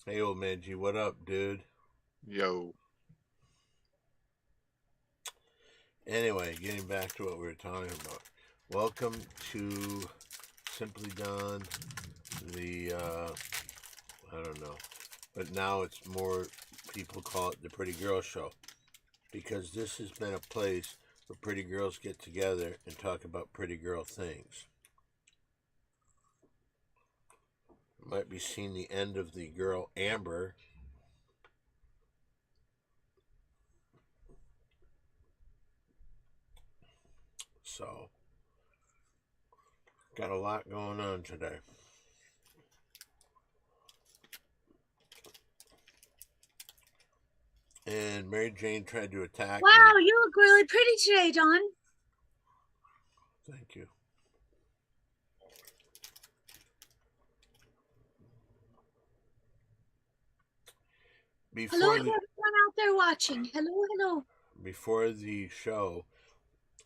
Hey, old man G, what up, dude? Yo, Anyway, getting back to what we were talking about. Welcome to Simply Done, I don't know, but now it's more people call it the Pretty Girl Show because this has been a place where pretty girls get together and talk about pretty girl things. Might be seeing the end of the girl Amber. So, got a lot going on today. And Mary Jane tried to attack Wow, me. you look really pretty today, Dawn. Thank you. Hello Before to the everyone out there watching. Hello, hello. before the show,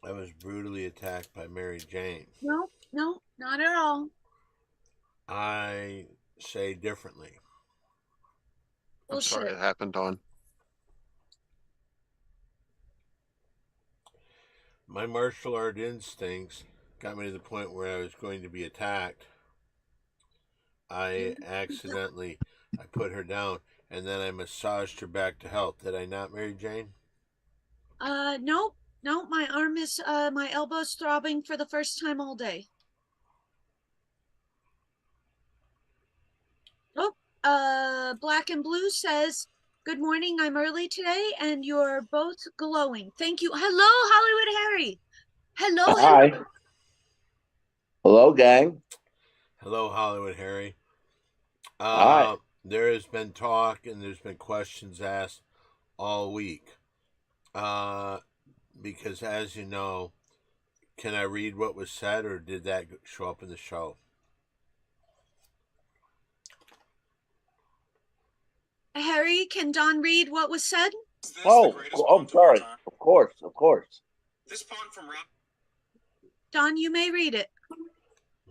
I was brutally attacked by Mary Jane. No, no, not at all. I say differently. I'm sorry Bullshit. it happened on. My martial art instincts got me to the point where I was going to be attacked. I accidentally I put her down and then I massaged her back to health. Did I not, Mary Jane? Nope, nope. My elbow's throbbing for the first time all day. Oh, Black and Blue says, "Good morning. I'm early today, and you're both glowing. Thank you. Hello, Hollywood Harry. Hello, Hi. hello. Hello, gang. Hello, Hollywood Harry. Hi. There has been talk and there's been questions asked all week. Uh, because as you know, can I read what was said or did that show up in the show? Harry, can Dawn read what was said? I'm sorry. Of course, of course. This pawn from Rob. Dawn, you may read it.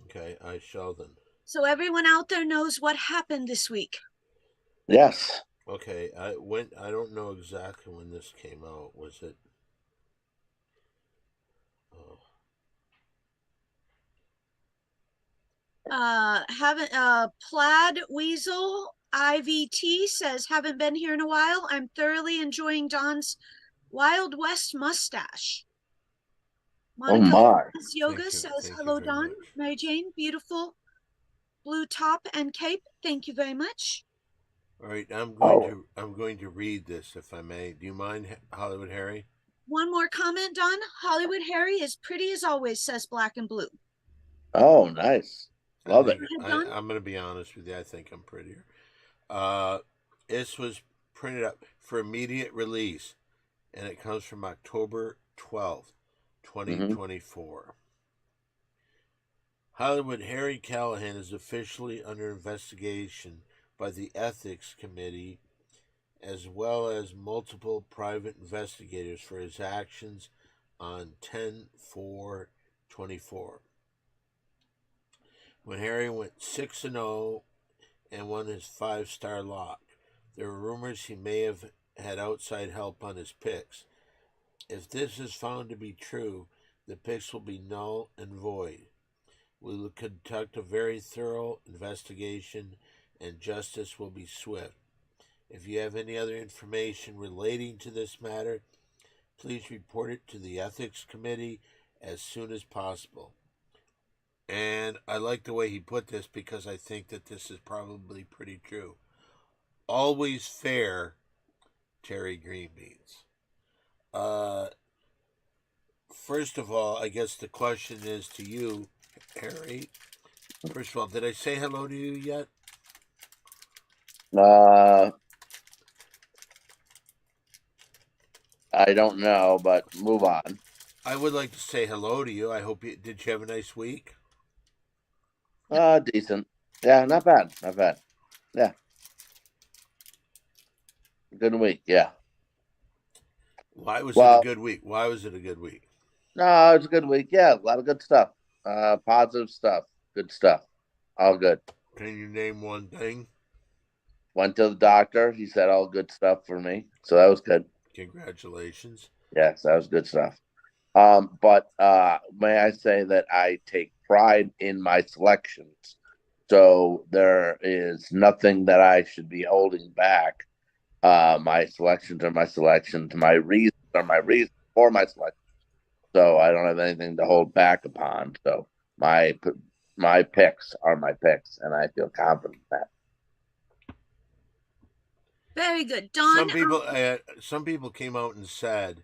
Okay, I shall then. So everyone out there knows what happened this week. Yes. Okay, I don't know exactly when this came out. Was it? Oh, Haven't Plaid Weasel IVT says haven't been here in a while. I'm thoroughly enjoying Dawn's Wild West mustache. Oh Monica my. Yoga says thank you hello, very Dawn. much. Mary Jane, beautiful blue top and cape. Thank you very much. All right, Oh. I'm going to read this if I may. Do you mind, Hollywood Harry? One more comment, Dawn. Hollywood Harry is pretty as always, says Black and Blue. Oh, nice. I Love it. think Dawn? I'm going to be honest with you. I think I'm prettier. Uh, this was printed up for immediate release, and it comes from October 12th, Hmm. 2024. Hollywood Harry Callahan is officially under investigation by the Ethics Committee as well as multiple private investigators for his actions on 10/4/24. When Harry went 6-0 and won his 5-star lock, there were rumors he may have had outside help on his picks. If this is found to be true, the picks will be null and void. We will conduct a very thorough investigation and justice will be swift. If you have any other information relating to this matter, please report it to the Ethics Committee as soon as possible. And I like the way he put this because I think that this is probably pretty true. Always fair, Terry Greenbeans. Uh, First of all, I guess the question is to you, Harry. First of all, did I say hello to you yet? Uh, I don't know, but move on. I would like to say hello to you. I hope you did. You have a nice week? Decent. Yeah, not bad. Not bad. Yeah, good week. Yeah. Why was it a Well, good week? Why was it a good week? no, it's a good week. Yeah, a lot of good stuff. Positive stuff. Good stuff. All good. Can you name one thing? Went to the doctor. He said all good stuff for me. So that was good. Congratulations. Yes, that was good stuff. But may I say that I take pride in my selections. So there is nothing that I should be holding back. My selections are my selections. My reasons are my reasons for my selection. So I don't have anything to hold back upon. So my picks are my picks, and I feel confident in that. Very good. Don, Some people came out and said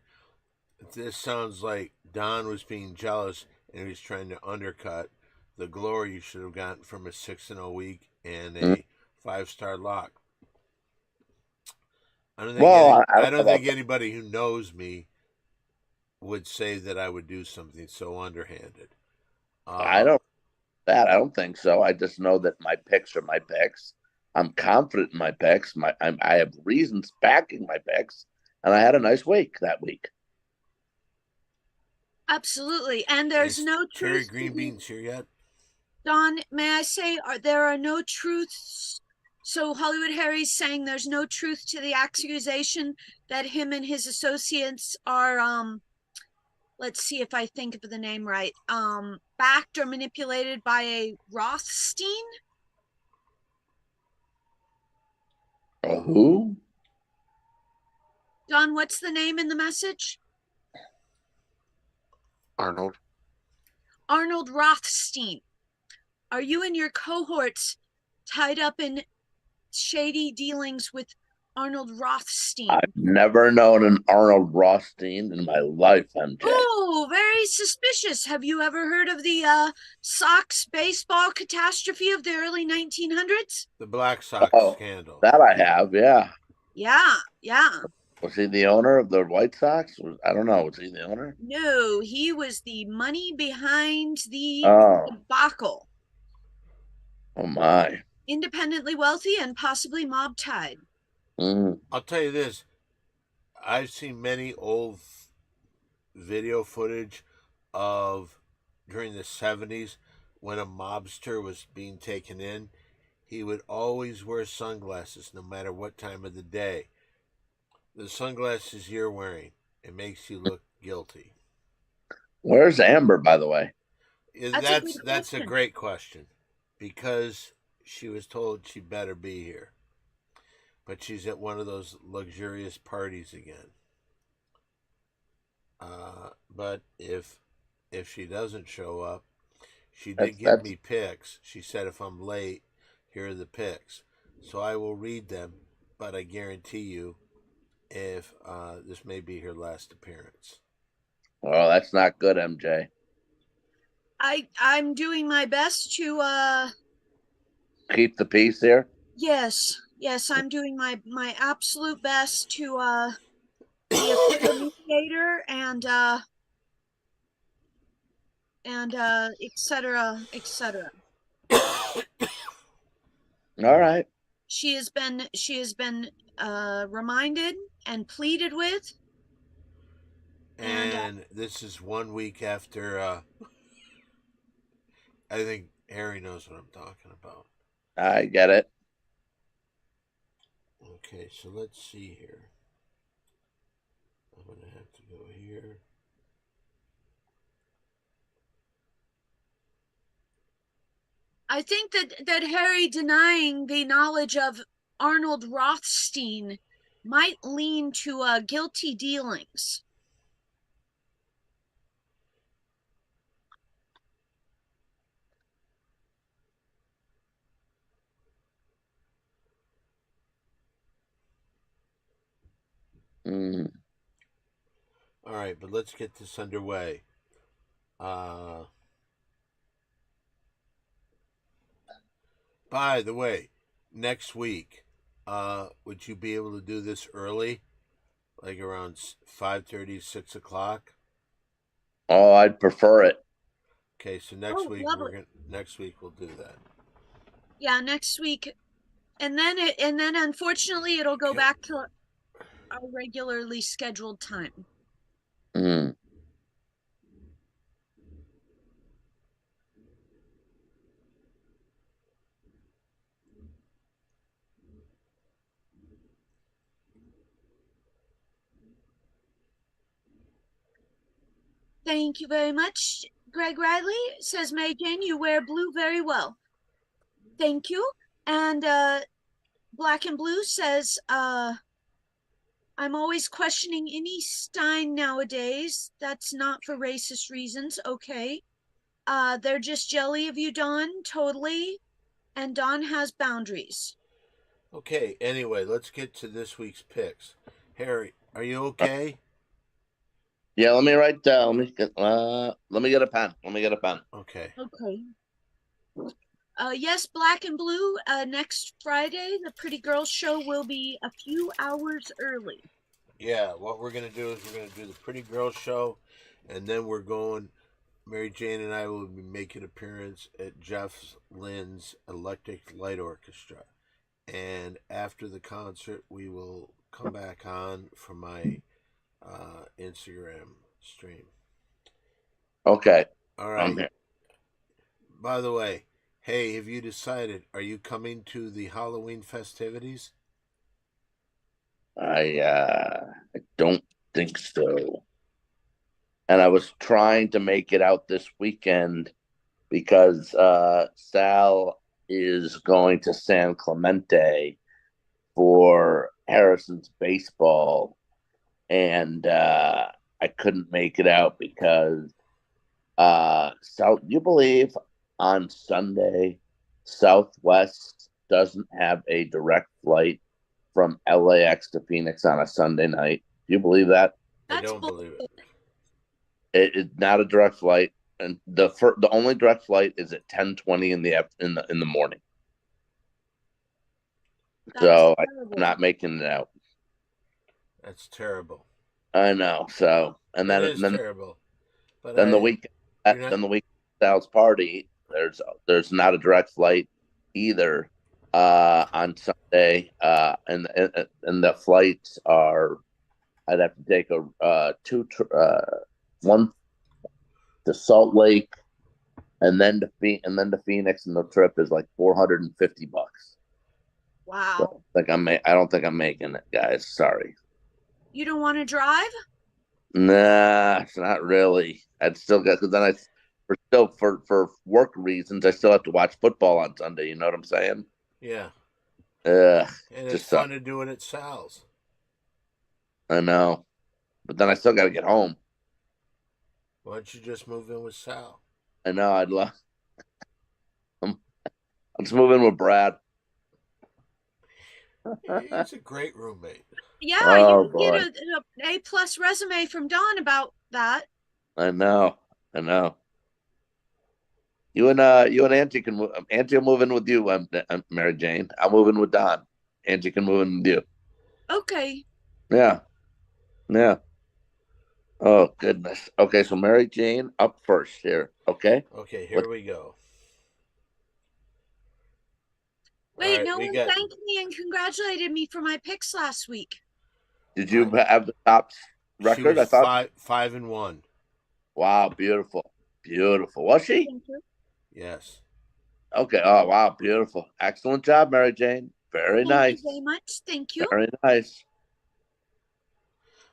this sounds like Don was being jealous and he was trying to undercut the glory you should have gotten from a 6-0 week and a 5-star lock. I don't think I don't think anybody who knows me would say that I would do something so underhanded. I don't think so. I just know that my picks are my picks. I'm confident in my picks. I have reasons backing my picks, and I had a nice week that week. absolutely. And there's no Cherry truth. green beans here yet? Don, may I say, there are no truths. So Hollywood Harry's saying there's no truth to the accusation that him and his associates are, let's see if I think of the name right, backed or manipulated by a Rothstein. Who? Don, what's the name in the message? Arnold. Arnold Rothstein. Are you and your cohorts tied up in shady dealings with Arnold Rothstein? I've never known an Arnold Rothstein in my life, MJ. Oh, very suspicious. Have you ever heard of the Sox baseball catastrophe of the early 1900s? The Black Sox scandal. That I have, yeah. Yeah. Was he the owner of the White Sox? I don't know. Was he the owner? No, he was the money behind the debacle. Oh, my. Independently wealthy and possibly mob tied. I'll tell you this. I've seen many old video footage of during the 70s when a mobster was being taken in. He would always wear sunglasses no matter what time of the day. The sunglasses you're wearing, it makes you look guilty. Where's Amber, by the way? That's a great question, because she was told she better be here, but she's at one of those luxurious parties again. But if she doesn't show up, she did give me picks. She said if I'm late, here are the picks. So I will read them, but I guarantee you, if this may be her last appearance. Oh, that's not good, MJ. I'm doing my best to keep the peace here. Yes, I'm doing my absolute best to be a mediator and etc. All right. She has been reminded and pleaded with. And this is 1 week after I think Harry knows what I'm talking about. I get it. Okay, so let's see here. I'm going to have to go here. I think that Harry denying the knowledge of Arnold Rothstein might lean to guilty dealings. All right, but let's get this underway. By the way, next week, would you be able to do this early, like around 5:30, 6 o'clock? Oh, I'd prefer it. Okay, so next week we'll do that. Yeah, next week, and then unfortunately it'll go back to our regularly scheduled time. Thank you very much. Greg Riley says, Mary Jane, you wear blue very well. Thank you. And Black and Blue says, I'm always questioning any Stein nowadays. That's not for racist reasons. Okay. They're just jelly of you, Don. Totally. And Don has boundaries. Okay, anyway, let's get to this week's picks. Harry, are you okay? Yeah, let me write down. Let me get a pen. Okay. Okay. Yes, Black and Blue. Next Friday, the Pretty Girls show will be a few hours early. Yeah, what we're going to do is we're going to do the Pretty Girls show, and then we're going, Mary Jane and I will be making an appearance at Jeff Lynne's Electric Light Orchestra. And after the concert, we will come back on for my Instagram stream. Okay. All I'm right. here. By the way, hey, have you decided, are you coming to the Halloween festivities? I don't think so. And I was trying to make it out this weekend because Sal is going to San Clemente for Harrison's baseball, and I couldn't make it out because you believe on Sunday Southwest doesn't have a direct flight from LAX to Phoenix on a Sunday night. Do you believe that? I That's don't believe it. It's not a direct flight, and the only direct flight is at 10:20 in the morning. So I'm not making it out. That's terrible. I know. So and That then is terrible. But then the week Sal's party, there's not a direct flight either on Sunday. And the flights are, I'd have to take one to Salt Lake, and then to Phoenix, and the trip is like $450. Wow. So, I don't think I'm making it, guys. Sorry. You don't want to drive? Nah, it's not really. I'd still got, because then for work reasons, I still have to watch football on Sunday. You know what I'm saying? Yeah. Ugh, And it's just fun to do it at Sal's. I know, but then I still got to get home. Why don't you just move in with Sal? I know. I'd love. I'm just moving with Brad. He's a great roommate. Yeah, Oh, you can get an A+ resume from Don about that. I know. You and Auntie can move. Auntie will move in with you. I'm Mary Jane. I'll move in with Don. Auntie can move in with you. Okay. Yeah. Oh goodness. Okay, so Mary Jane up first here. Okay. Okay, here we go. Wait, right, no one thanked me and congratulated me for my picks last week. Did you have the top record? She was I thought 5-1. Wow, beautiful. Was she? Thank you. Yes. Okay. Oh wow, beautiful. Excellent job, Mary Jane. Very nice. Thank you very much. Thank you. Very nice.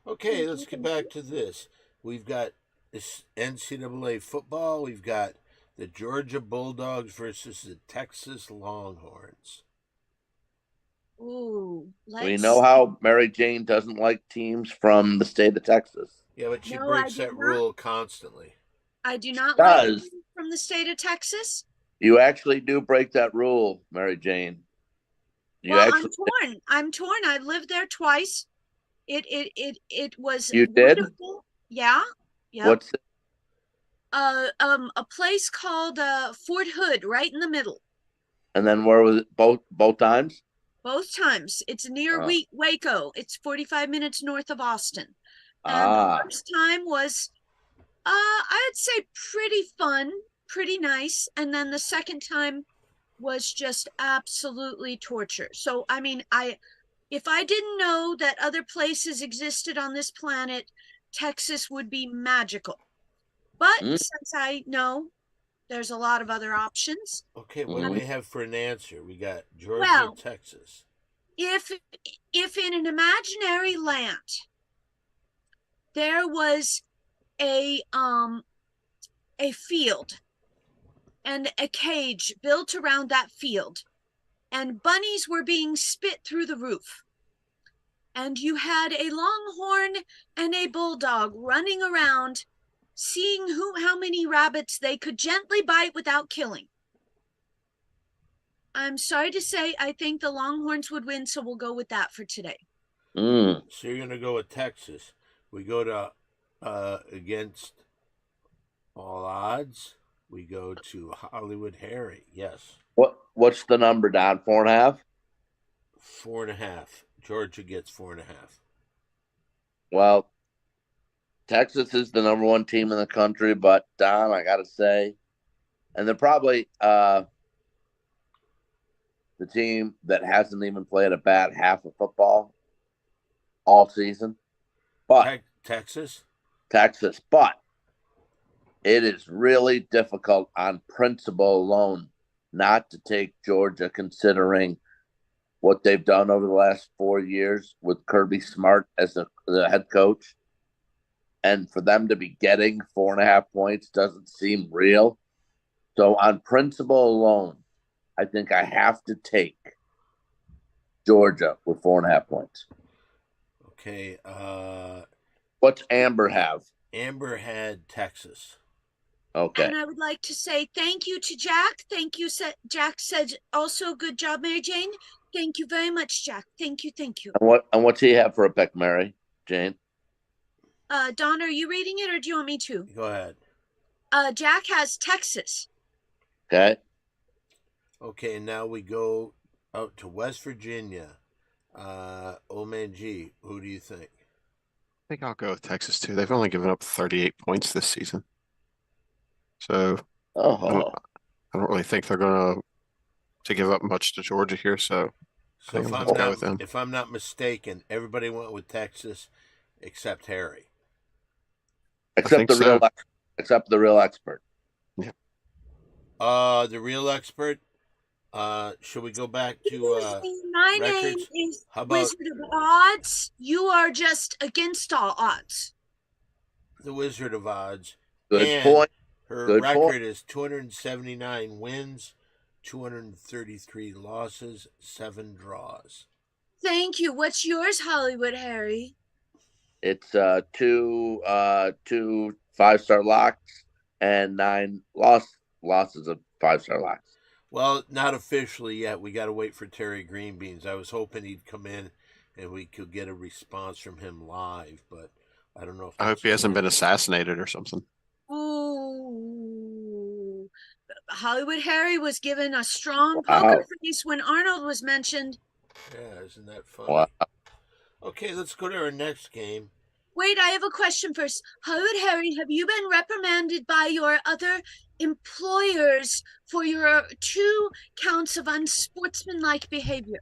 Okay, let's get back to this. We've got this NCAA football. We've got the Georgia Bulldogs versus the Texas Longhorns. Ooh, We know how Mary Jane doesn't like teams from the state of Texas. Yeah, but she breaks that rule constantly. I do not like teams from the state of Texas. You actually do break that rule, Mary Jane. I'm torn. I lived there twice. It was You did? wonderful. Yeah. What's it? A place called Fort Hood, right in the middle. And then where was it? Both times? Both times. It's near Waco. It's 45 minutes north of Austin. And the first time was I'd say pretty fun, pretty nice. And then the second time was just absolutely torture. So I mean, if I didn't know that other places existed on this planet, Texas would be magical. But since I know there's a lot of other options. Okay, what do we have for an answer? We got Georgia, Texas. If in an imaginary land there was a field and a cage built around that field, and bunnies were being spit through the roof. And you had a longhorn and a bulldog running around, seeing how many rabbits they could gently bite without killing. I'm sorry to say, I think the Longhorns would win, so we'll go with that for today. Mm. So you're going to go with Texas. We go to against all odds. We go to Hollywood Harry. Yes. What's the number, Don? 4.5? 4.5. Georgia gets 4.5. Well, Texas is the number one team in the country, but Don, I gotta say, and they're probably the team that hasn't even played a bad half of football all season. But Texas, but it is really difficult on principle alone not to take Georgia, considering what they've done over the last 4 years with Kirby Smart as the head coach. And for them to be getting 4.5 points doesn't seem real. So on principle alone, I think I have to take Georgia with 4.5 points. Okay. What's Amber have? Amber had Texas. Okay. And I would like to say thank you to Jack. Thank you. Jack said also good job, Mary Jane. Thank you very much, Jack. Thank you. Thank you. And what's he have for a pick, Mary Jane? Don, are you reading it or do you want me to? Go ahead. Jack has Texas. Okay. Okay, and now we go out to West Virginia. Old Man G, who do you think? I think I'll go with Texas too. They've only given up 38 points this season. So Oh, I don't really think they're going to give up much to Georgia here. So I So think I'm going to go with them. if I'm not mistaken, everybody went with Texas except Harry. except the real expert. Yeah. The real expert. Should we go back to My records? name is How about Wizard of Odds. You are just against all odds. the Wizard of Odds? Good And point. her Good record point. is 279 wins, 233 losses, 7 draws. Thank you. What's yours, Hollywood Harry? It's two 5-star locks and 9 losses of 5-star locks. Well, not officially yet. We got to wait for Terry Greenbeans. I was hoping he'd come in and we could get a response from him live, but I don't know if I hope he hasn't been assassinated or something. Ooh. Hollywood Harry was given a strong Wow. poker face when Arnold was mentioned. Yeah, isn't that funny? Wow. Okay, let's go to our next game. Wait, I have a question first. Hollywood Harry, have you been reprimanded by your other employers for your 2 counts of unsportsmanlike behavior?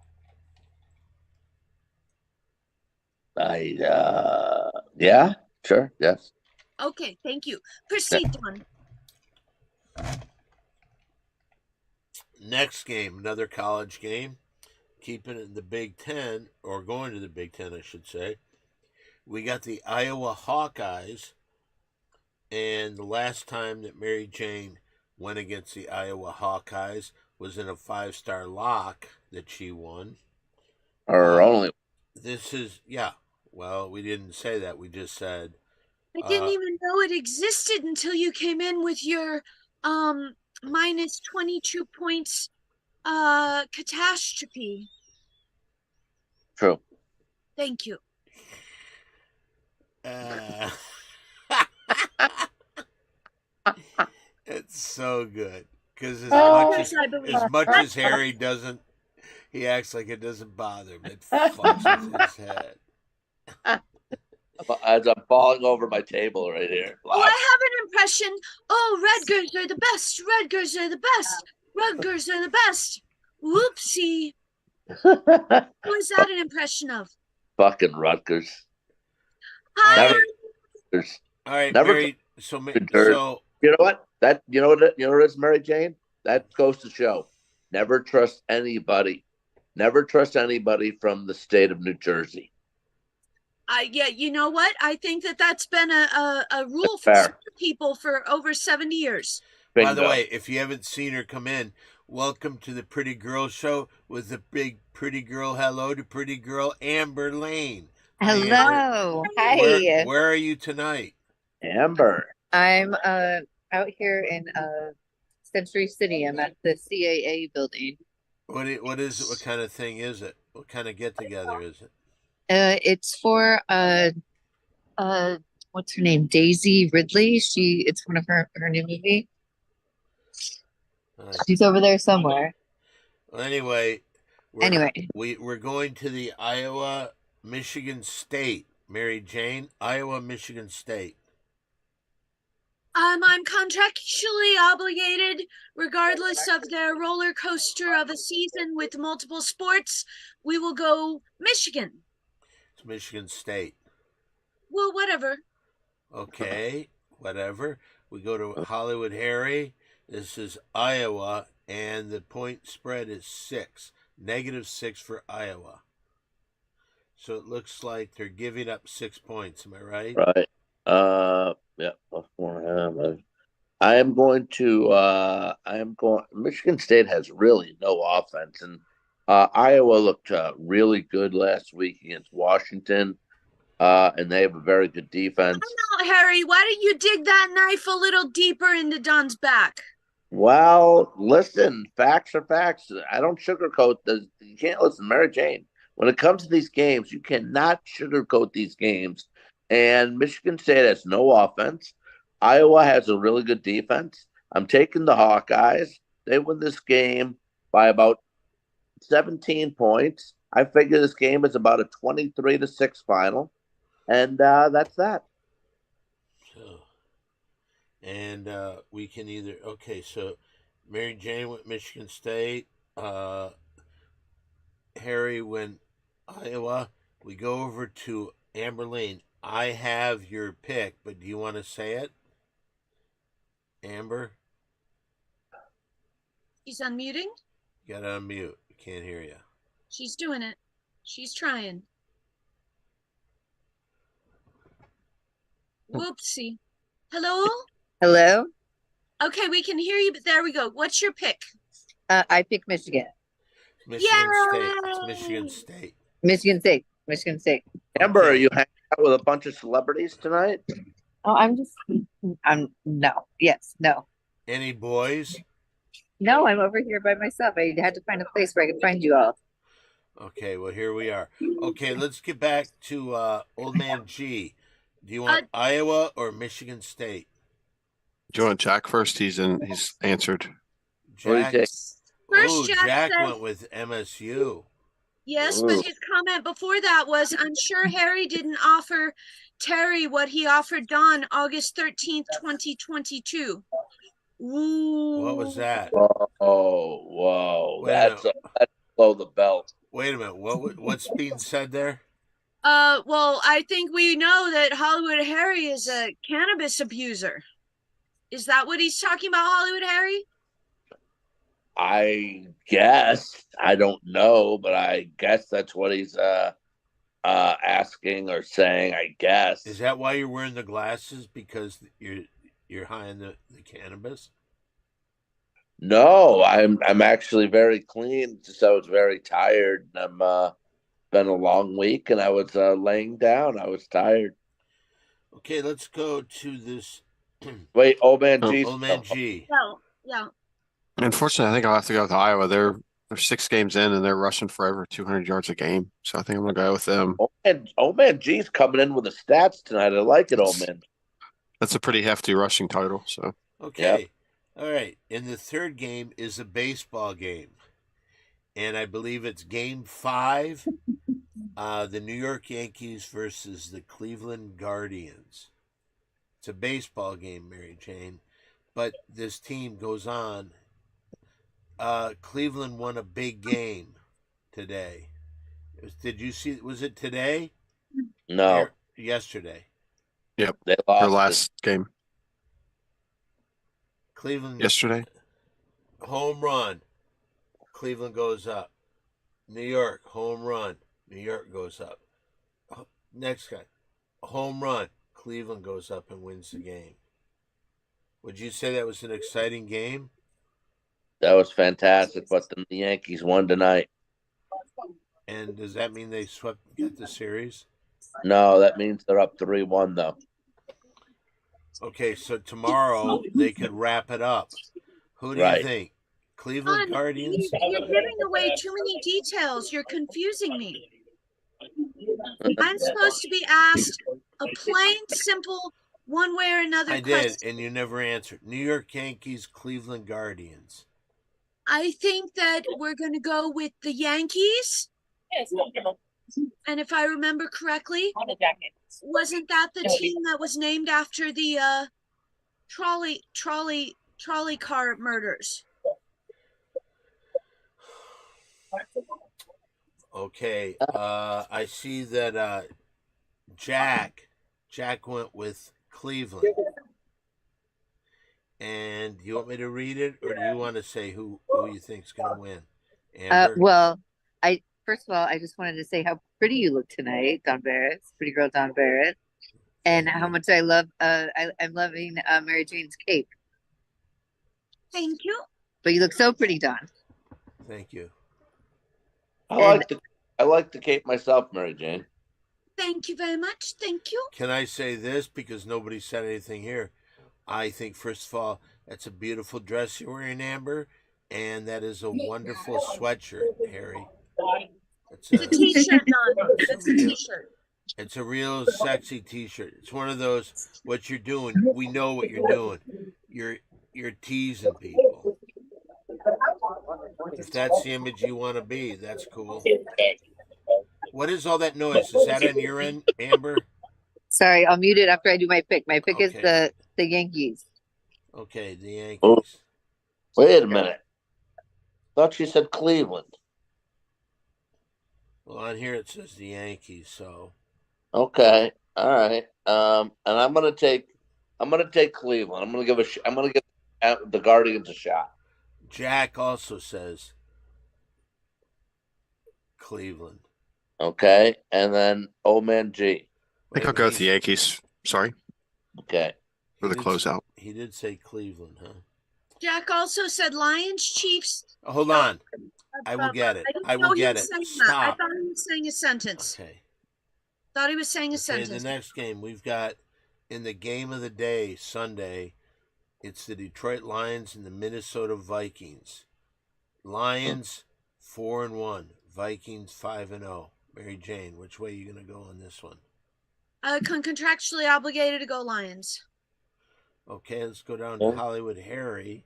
Yeah, sure, yes. Okay, thank you. Proceed, Don. Next game, another college game. Keeping it in the Big Ten, or going to the Big Ten, I should say. We got the Iowa Hawkeyes, and the last time that Mary Jane went against the Iowa Hawkeyes was in a 5-star lock that she won. Or only. This is, yeah. Well, we didn't say that. We just said. I didn't even know it existed until you came in with your minus 22 points catastrophe. True. Thank you. It's so good because Yes, I believe. as much as Harry doesn't, he acts like it doesn't bother him. It fucks with his head. As I'm falling over my table right here. Oh, I have an impression. Oh, Rutgers are the best. Rutgers are the best. Rutgers are the best. Whoopsie. Who is that an impression of? Fucking Rutgers. Hi. All right, Never Mary. So You know what? You know what it is, Mary Jane? That goes to show. Never trust anybody. Never trust anybody from the state of New Jersey. Yeah, you know what? I think that's been a rule for Fair. some people for over 70 years. By the Bingo. way, if you haven't seen her come in, welcome to the Pretty Girl Show with the big pretty girl. Hello to pretty girl Amber Lane. Hi, Amber. Hello. Hi. Where are you tonight? Amber. I'm out here in Century City. I'm at the CAA building. What is it? What kind of thing is it? What kind of get together is it? It's for what's her name? Daisy Ridley. It's one of her new movie. She's over there somewhere. Well, anyway, Anyway. we're going to the Iowa Michigan State. Mary Jane, Iowa Michigan State. I'm contractually obligated, regardless of their roller coaster of a season with multiple sports. We will go Michigan. It's Michigan State. Well, whatever. Okay, whatever. We go to Hollywood Harry. This is Iowa, and the point spread is 6. -6 for Iowa. So it looks like they're giving up 6 points. Am I right? Right. Yeah. I am going to. Michigan State has really no offense, and Iowa looked really good last week against Washington, and they have a very good defense. Come on, Harry. Why don't you dig that knife a little deeper into Don's back? Well, listen, facts are facts. I don't sugarcoat this. You can't listen, Mary Jane. When it comes to these games, you cannot sugarcoat these games. And Michigan State has no offense. Iowa has a really good defense. I'm taking the Hawkeyes. They win this game by about 17 points. I figure this game is about a 23-6 final. And that's that. So, and we can either so Mary Jane went Michigan State, Harry went Iowa. We go over to Amber Lane. I have your pick, but do you want to say it, Amber? She's unmuting. You gotta unmute. We can't hear you. She's doing it. She's trying. Whoopsie. Hello? Hello. Okay, we can hear you, but there we go. What's your pick? I picked Michigan. Michigan State. It's Yay! Michigan State. Michigan State. Michigan State. Amber, Okay. are you hanging out with a bunch of celebrities tonight? Oh, I'm no. Yes, no. Any boys? No, I'm over here by myself. I had to find a place where I could find you all. Okay, well, here we are. Okay, let's get back to Old Man G. Do you want Iowa or Michigan State? Do you want Jack first? He's answered. What do you Jack. take? First, Jack Jack said went with MSU. yes, Ooh. but his comment before that was, I'm sure Harry didn't offer Terry what he offered Don August 13th, 2022. Ooh. What was that? Whoa. Wait a That's below the belt. Wait a minute. What's being said there? Well, I think we know that Hollywood Harry is a cannabis abuser. Is that what he's talking about, Hollywood Harry? I guess. I don't know, but I guess that's what he's asking or saying, I guess. Is that why you're wearing the glasses? Because you're high on the cannabis? No, I'm actually very clean. Just I was very tired. I'm been a long week and I was laying down. I was tired. Okay, let's go to this. Wait, Old Man G. Old Man G. Yeah. Unfortunately, I think I'll have to go with Iowa. They're 6 games in and they're rushing for over 200 yards a game. So I think I'm gonna go with them. Old Man G's coming in with the stats tonight. I like it, Old Man. That's a pretty hefty rushing total. So Okay. All right. And the third game is a baseball game. And I believe it's game 5. The New York Yankees versus the Cleveland Guardians. It's a baseball game, Mary Jane. But this team goes on. Cleveland won a big game today. Did you see? Was it today? No, Or yesterday. they their lost. last game Cleveland yesterday. home run. Cleveland goes up. New York home run. New York goes up. Next guy. Home run. Cleveland goes up and wins the game. Would you say that was an exciting game? That was fantastic, but the Yankees won tonight. And does that mean they got the series? No, that means they're up 3-1 though. Okay, so tomorrow they could wrap it up. Who do you Right. think? Cleveland John, Guardians? You're giving away too many details. You're confusing me. I'm supposed to be asked a plain, simple, one way or another I question. did, and you never answered. New York Yankees, Cleveland Guardians. I think that we're going to go with the Yankees. And if I remember correctly, wasn't that the team that was named after the trolley car murders? Okay, I see that Jack went with Cleveland. And do you want me to read it, or do you want to say who you think's going to win? Amber? Well, first of all, I just wanted to say how pretty you look tonight, Don Barrett, pretty girl Don Barrett, and how much I love. I'm loving Mary Jane's cape. Thank you. But you look so pretty, Don. Thank you. I like the cape myself, Mary Jane. Thank you very much. Thank you. Can I say this, because nobody said anything here? I think, first of all, that's a beautiful dress you're wearing, Amber, and that is a wonderful sweatshirt, Harry. It's a t-shirt, Don. It's a t-shirt. It's a real sexy t-shirt. It's one of those, what you're doing, we know what you're doing. You're teasing people. If that's the image you want to be, that's cool. What is all that noise? Is that on your end, Amber? Sorry, I'll mute it after I do my pick. My pick is Okay. the Yankees. Okay, the Yankees. Oh. Wait a minute. Thought she said Cleveland. Well, on here it says the Yankees, so Okay, all right. And I'm gonna take Cleveland. I'm gonna give the Guardians a shot. Jack also says Cleveland. Okay, and then Old Man G. I think I'll go with the Yankees. Sorry, Okay, for the He did- closeout. He did say Cleveland, huh? Jack also said Lions, Chiefs. Hold on. I will get it. I will get it. I Stop. thought he was saying a sentence. Okay. Thought he was saying a Okay, sentence. the next game we've got in the game of the day, Sunday, it's the Detroit Lions and the Minnesota Vikings. Lions 4-1, Vikings 5-0. Mary Jane, which way are you gonna go on this one? Contractually obligated to go Lions. Okay, let's go down to Hollywood Harry.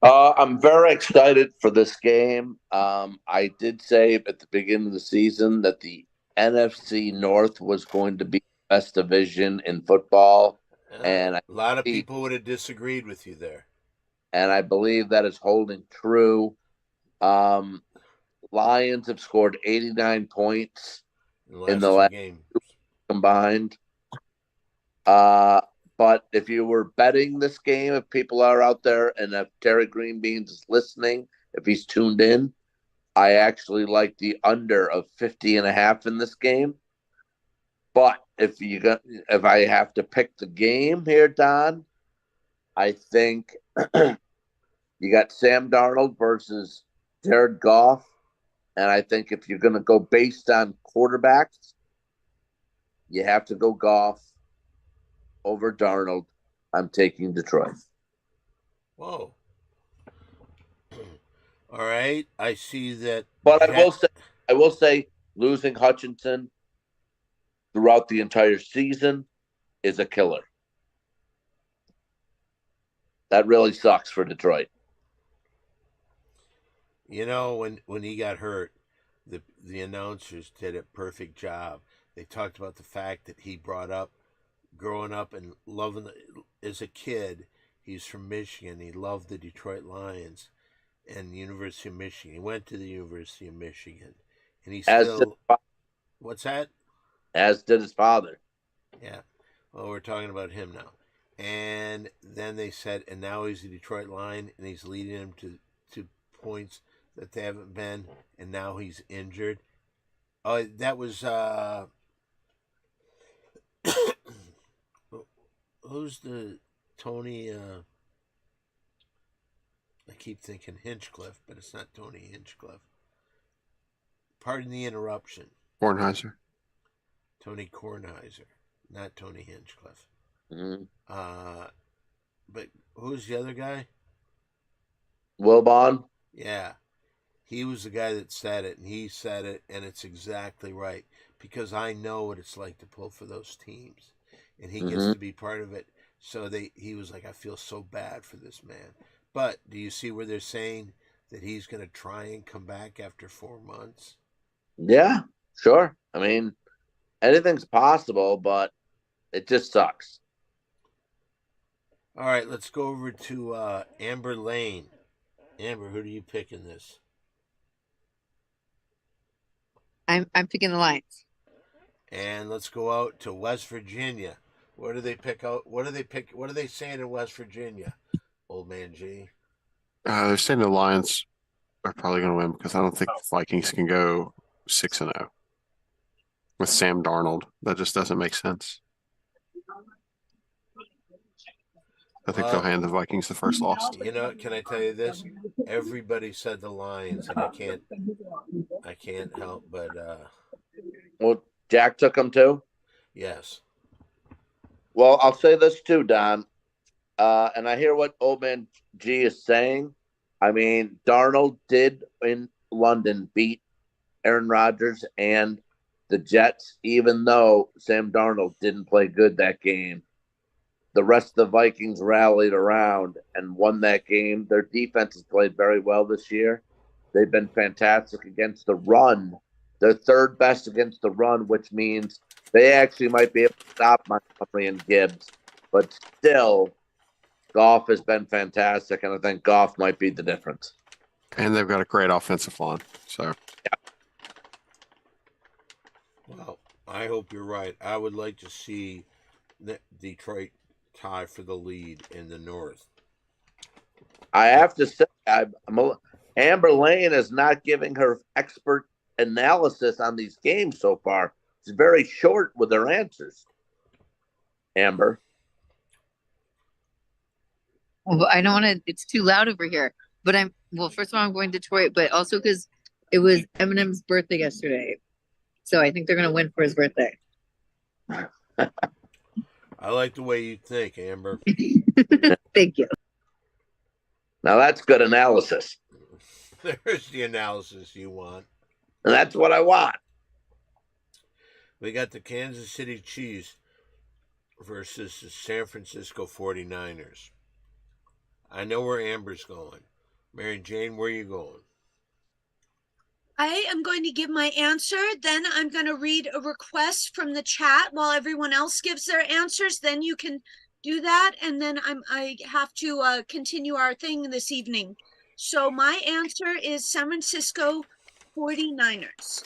I'm very excited for this game. I did say at the beginning of the season that the NFC North was going to be the best division in football, and A lot of people would have disagreed with you there. I believe that is holding true. Lions have scored 89 points in the last game combined. But if you were betting this game, if people are out there and if Terry Greenbeans is listening, if he's tuned in, I actually like the under of 50.5 in this game. But if I have to pick the game here, Don, I think you got Sam Darnold versus Jared Goff. And I think if you're going to go based on quarterbacks, you have to go Goff over Darnold. I'm taking Detroit. Whoa. All right. I see that. But I will say losing Hutchinson throughout the entire season is a killer. That really sucks for Detroit. You know, when he got hurt, the announcers did a perfect job. They talked about the fact that he brought up growing up and loving as a kid. He's from Michigan. He loved the Detroit Lions and the University of Michigan. He went to the University of Michigan, and he still. What's that? As did his father. Yeah. Well, we're talking about him now. And then they said, and now he's a Detroit Lion, and he's leading them to points that they haven't been, and now he's injured. Oh, that was who's the Tony? I keep thinking Hinchcliffe, but it's not Tony Hinchcliffe. Pardon the interruption. Kornheiser. Tony Kornheiser, not Tony Hinchcliffe. Mhm. But who's the other guy? Wilbon. Yeah, he was the guy that said it, and he said it, and it's exactly right because I know what it's like to pull for those teams, and he gets Mhm. to be part of it. So he was like, I feel so bad for this man. But do you see where they're saying that he's going to try and come back after 4 months? Yeah, sure. I mean, anything's possible, but it just sucks. All right, let's go over to Amber Lane. Amber, who do you pick in this? I'm picking the Lions. And let's go out to West Virginia. What do they pick out? What do they pick? What are they saying in West Virginia? Old man G. They're saying the Lions are probably going to win because I don't think the Vikings can go 6-0 with Sam Darnold. That just doesn't make sense. I think they'll hand the Vikings the first loss. You know, can I tell you this? Everybody said the Lions, and I can't help but Well, Jack took them too. yes. Well, I'll say this too, Don. And I hear what Old Man G is saying. I mean, Darnold did in London beat Aaron Rodgers and the Jets, even though Sam Darnold didn't play good that game. The rest of the Vikings rallied around and won that game. Their defense has played very well this year. They've been fantastic against the run. They're third best against the run, which means they actually might be able to stop Montgomery and Gibbs. But still, Goff has been fantastic, and I think Goff might be the difference. And they've got a great offensive line. So Well, I hope you're right. I would like to see Detroit tie for the lead in the North. I have to say, Amber Lane is not giving her expert analysis on these games so far. She's very short with her answers. Amber. Well, I don't want to. It's too loud over here. But first of all, I'm going Detroit, but also because it was Eminem's birthday yesterday, so I think they're going to win for his birthday. I like the way you think, Amber. Thank you. Now that's good analysis. There's the analysis you want. And that's what I want. We got the Kansas City Chiefs versus the San Francisco 49ers. I know where Amber's going. Mary Jane, where are you going? I am going to give my answer. Then I'm going to read a request from the chat while everyone else gives their answers. Then you can do that. And then I have to continue our thing this evening. So my answer is San Francisco 49ers.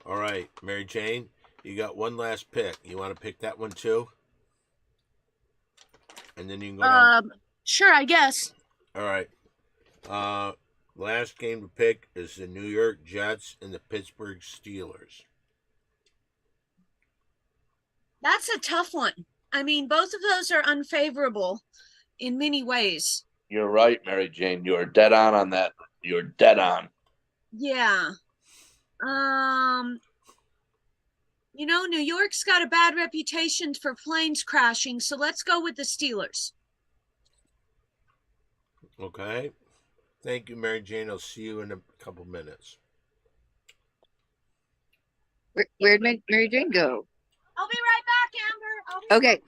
All right, Mary Jane, you got one last pick. You want to pick that one too? And then you can go down. Sure, I guess. All right. Last game to pick is the New York Jets and the Pittsburgh Steelers. That's a tough one. I mean, both of those are unfavorable in many ways. You're right, Mary Jane. You are dead on that. You're dead on. Yeah. You know, New York's got a bad reputation for planes crashing, so let's go with the Steelers. Okay. Thank you, Mary Jane. I'll see you in a couple minutes. Where'd Mary Jane go? I'll be right back, Amber. Okay.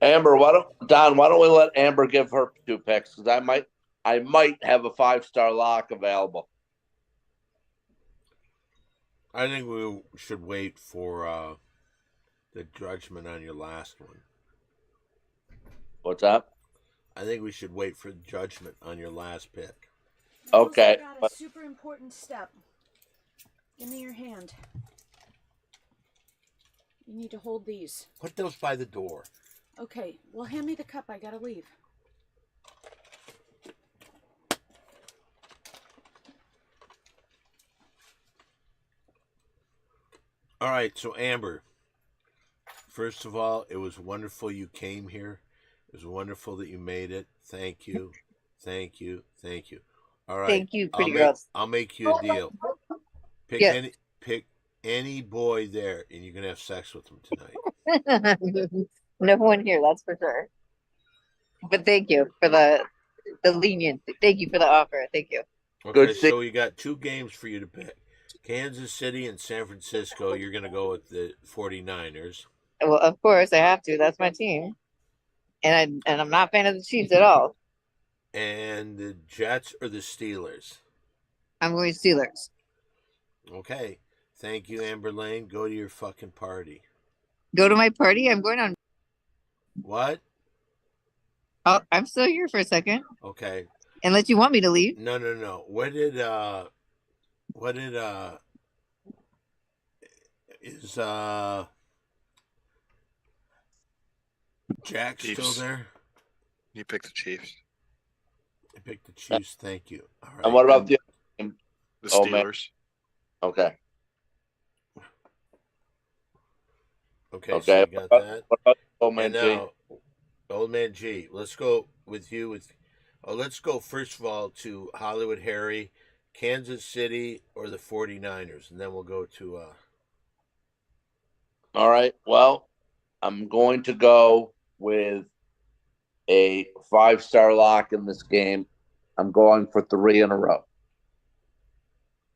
Amber, why don't we let Amber give her 2 picks? Because I might have a 5-star lock available. I think we should wait for the judgment on your last one. What's up? I think we should wait for judgment on your last pick. Okay. I got a super important step. Give me your hand. You need to hold these. Put those by the door. Okay, well, hand me the cup. I gotta leave. All right, so Amber, first of all, it was wonderful you came here. It was wonderful that you made it. Thank you. Thank you. Thank you. All right. Thank you, pretty girls. I'll make you a deal. Pick Yes. pick any boy there and you're gonna have sex with him tonight. No one here, that's for sure. But thank you for the lenient. Thank you for the offer. Thank you. Okay, Good see- so you got 2 games for you to pick. Kansas City and San Francisco. You're gonna go with the 49ers. Well, of course I have to. That's my team. And I'm not a fan of the Chiefs at all. And the Jets or the Steelers. I'm going Steelers. Okay. Thank you, Amber Lane. Go to your fucking party. Go to my party. I'm going on. What? Oh, I'm still here for a second. Okay. Unless you want me to leave. No. Is Jack still Chiefs. there? You pick the Chiefs. I picked the Chiefs. Thank you. All right. And what about the? The Oh, man. Steelers. Okay. Okay, so Okay. you got that. What about Old Man And G? now, Old Man G, let's go with you. Let's go first of all to Hollywood Harry, Kansas City, or the 49ers, and then we'll go to. All right. Well, I'm going to go with a 5-star lock in this game. I'm going for 3 in a row.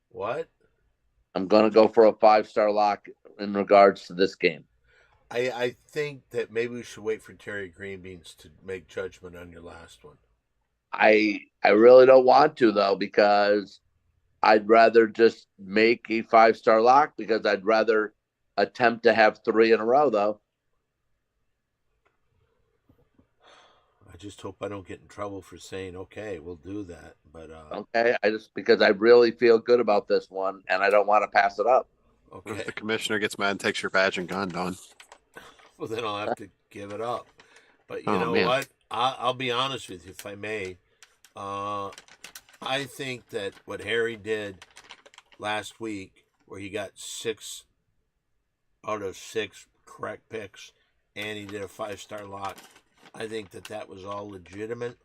What? I'm going to go for a 5-star lock in regards to this game. I think that maybe we should wait for Terry Greenbeans to make judgment on your last one. I really don't want to though, because I'd rather just make a 5-star lock, because I'd rather attempt to have 3 in a row though. I just hope I don't get in trouble for saying okay, we'll do that. But Okay, because I really feel good about this one and I don't want to pass it up. What okay. if the commissioner gets mad and takes your badge and gun, Don? Well, then I'll have to give it up. But you Oh, know man. what? I'll be honest with you, if I may. I think that what Harry did last week, where he got 6 out of 6 correct picks, and he did a 5-star lock, I think that was all legitimate.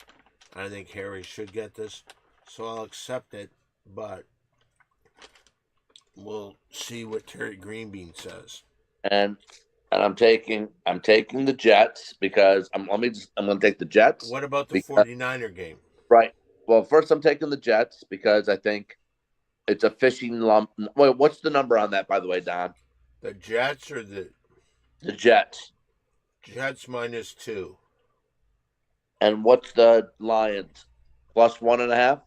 I think Harry should get this, so I'll accept it. But we'll see what Terry Greenbean says. And I'm taking the Jets, because I'm going to take the Jets. What about the Because- 49er game? Right. Well, first I'm taking the Jets because I think it's a fishing lump. Wait, what's the number on that, by the way, Don? The Jets or the The Jets. Jets -2? And what's the Lions? +1.5?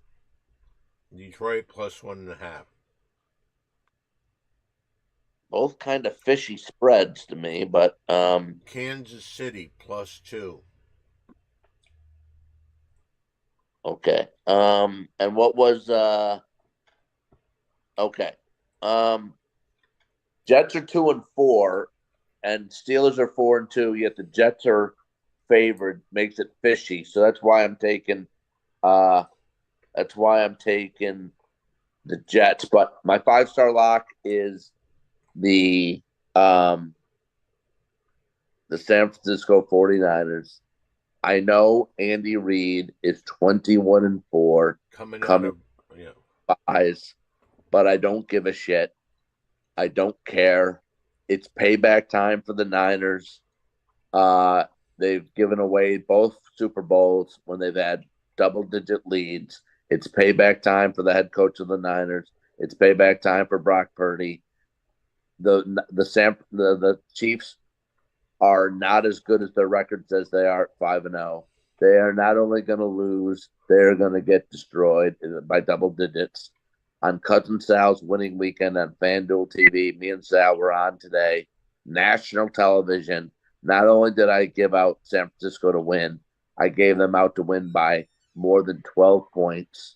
Detroit +1.5. Both kind of fishy spreads to me, but Kansas City +2. okay. And what was okay. Jets are 2-4 and Steelers are 4-2, yet the Jets are favored, makes it fishy. So that's why I'm taking the Jets. But my 5-star lock is the San Francisco 49ers. I know Andy Reid is 21-4 Coming Come- out of yeah. buys, but I don't give a shit. I don't care. It's payback time for the Niners. They've given away both Super Bowls when they've had double-digit leads. It's payback time for the head coach of the Niners. It's payback time for Brock Purdy. The Chiefs are not as good as their record says they are at 5-0. They are not only going to lose, they are going to get destroyed by double digits. On Cousin Sal's winning weekend on FanDuel TV, me and Sal were on today, national television. Not only did I give out San Francisco to win, I gave them out to win by more than 12 points.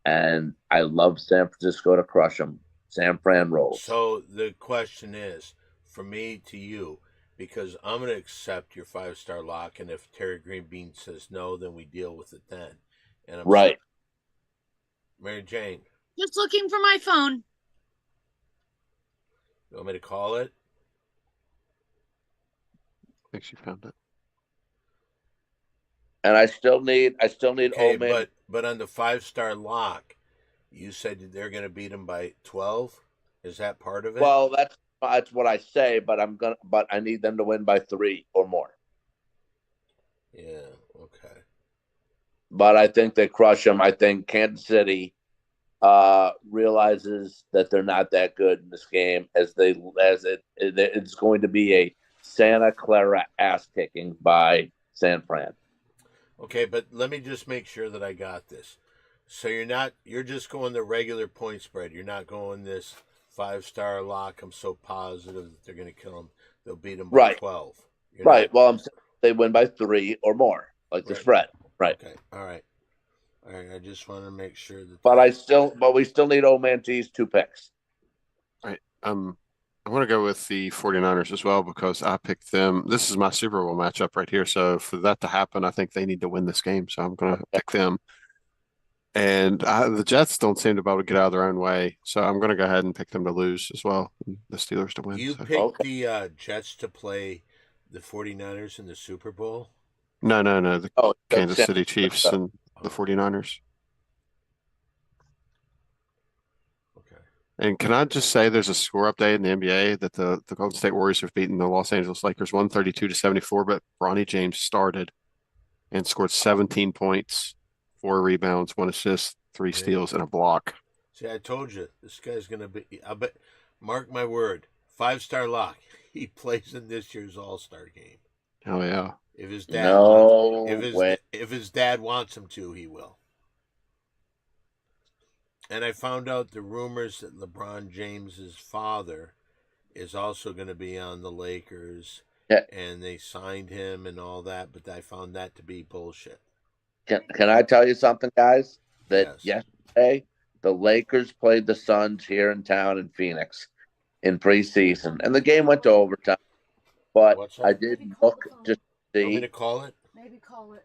And I love San Francisco to crush them. San Fran rolls. So the question is, from me to you, because I'm going to accept your 5-star lock, and if Terry Greenbean says no, then we deal with it then. And I'm Right. Mary Jane. Just looking for my phone. You want me to call it? I think she found it. And I still need Okay, old man. but on the 5-star lock, you said they're going to beat them by 12. Is that part of it? Well, that's what I say, but I need them to win by 3 or more. Yeah. Okay. But I think they crush them. I think Kansas City realizes that they're not that good in this game it's going to be a Santa Clara ass kicking by San Fran. Okay, but let me just make sure that I got this. So you're just going the regular point spread. You're not going this 5-star lock. I'm so positive that they're going to kill them. They'll beat them by Right. 12. You're Right. not- Well, I'm saying they win by 3 or more, like the Right. spread. Right. Okay. All right. I just want to make sure that. But we still need old man G's 2 picks. I want to go with the 49ers as well because I picked them. This is my Super Bowl matchup right here. So for that to happen, I think they need to win this game. So I'm going to pick them. And the Jets don't seem to be able to get out of their own way. So I'm going to go ahead and pick them to lose as well. And the Steelers to win. You So. picked the Jets to play the 49ers in the Super Bowl? No. The Oh, Kansas that's- City Chiefs and the 49ers. Okay. And can I just say there's a score update in the NBA that the Golden State Warriors have beaten the Los Angeles Lakers 132-74, but Bronny James started and scored 17 points, 4 rebounds, 1 assist, 3 steals, and a block. See, I told you, this guy's going to be, I bet, mark my word, 5-star lock. He plays in this year's All-Star game. Oh yeah. If his dad No wants, if his dad wants him to, he will. And I found out the rumors that LeBron James's father is also going to be on the Lakers. Yeah. And they signed him and all that, but I found that to be bullshit. Can I tell you something, guys? That Yes. yesterday the Lakers played the Suns here in town in Phoenix in preseason, and the game went to overtime. But What's that? I did look just to You want me see. to call it? Maybe call it.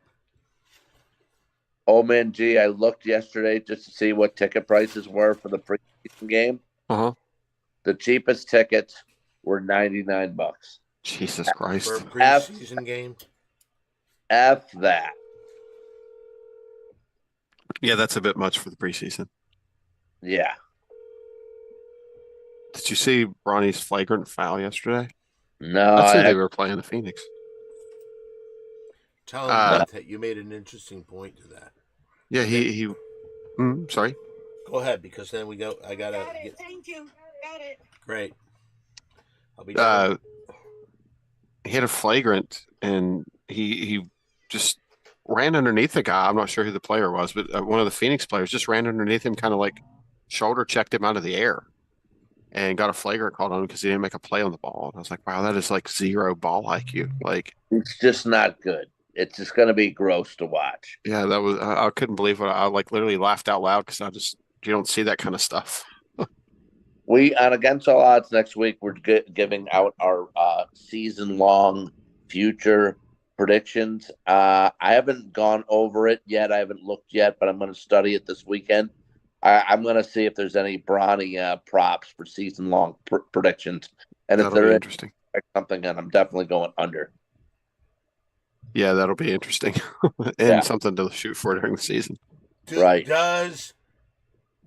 Old man G, I looked yesterday just to see what ticket prices were for the preseason game. Uh-huh. The cheapest tickets were $99. Jesus Christ. For a preseason game? F that. Yeah, that's a bit much for the preseason. Yeah. Did you see Bronny's flagrant foul yesterday? No, I'd say I, they were playing the Phoenix. Tell him that you made an interesting point to that. Yeah, he sorry. Go ahead, because then I gotta Got it. get Thank you. Got it. great. I'll be done. He had a flagrant and he just ran underneath the guy. I'm not sure who the player was, but one of the Phoenix players just ran underneath him, kind of like shoulder checked him out of the air and got a flagrant called on him because he didn't make a play on the ball. And I was like, wow, that is like zero ball IQ. Like, it's just not good. It's just going to be gross to watch. yeah, that was, I couldn't believe what I like literally laughed out loud because you don't see that kind of stuff. We on Against All Odds next week, we're giving out our season-long future predictions. I haven't gone over it yet. I haven't looked yet, but I'm going to study it this weekend. I'm going to see if there's any Bronny props for season-long predictions, and if That'll be there is interesting. something, then I'm definitely going under. Yeah, that'll be interesting and Yeah. something to shoot for during the season. Right.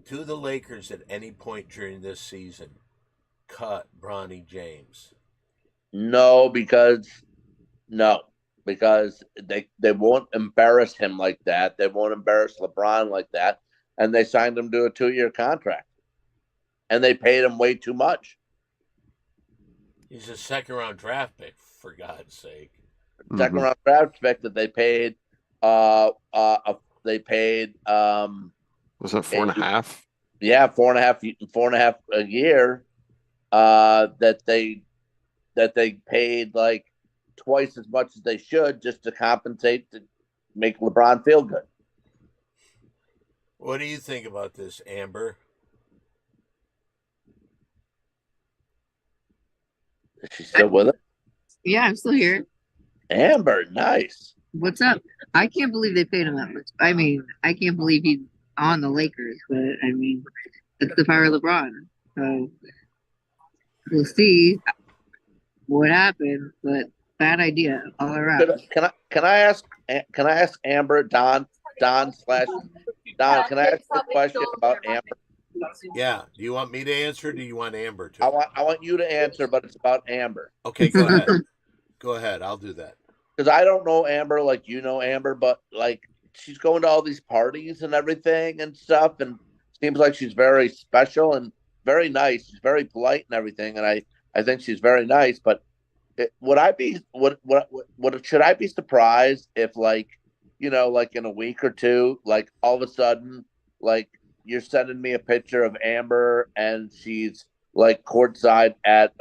Do the Lakers at any point during this season cut Bronny James? No, because they won't embarrass him like that. They won't embarrass LeBron like that. And they signed him to a 2-year contract. And they paid him way too much. He's a second-round draft pick, for God's sake. Second round draft pick that they paid Was that 4.5? yeah, 4.5 a year that they paid like twice as much as they should just to compensate to make LeBron feel good. What do you think about this, Amber? Is she still with us? Yeah, I'm still here. Amber, nice. What's up? I can't believe they paid him that much. I mean, I can't believe he's on the Lakers, but I mean, it's the power of LeBron. So we'll see what happens, but bad idea all around. Can I ask Amber, Don slash Don, can I ask you a question about Amber? Yeah. Do you want me to answer? Or do you want Amber to? I want you to answer, but it's about Amber. Okay, go ahead. Go ahead. I'll do that. Because I don't know Amber like you know Amber, but like she's going to all these parties and everything and stuff, and seems like she's very special and very nice. She's very polite and everything, and I think she's very nice. But would I be should I be surprised if like like in a week or two, like all of a sudden, like you're sending me a picture of Amber and she's like courtside at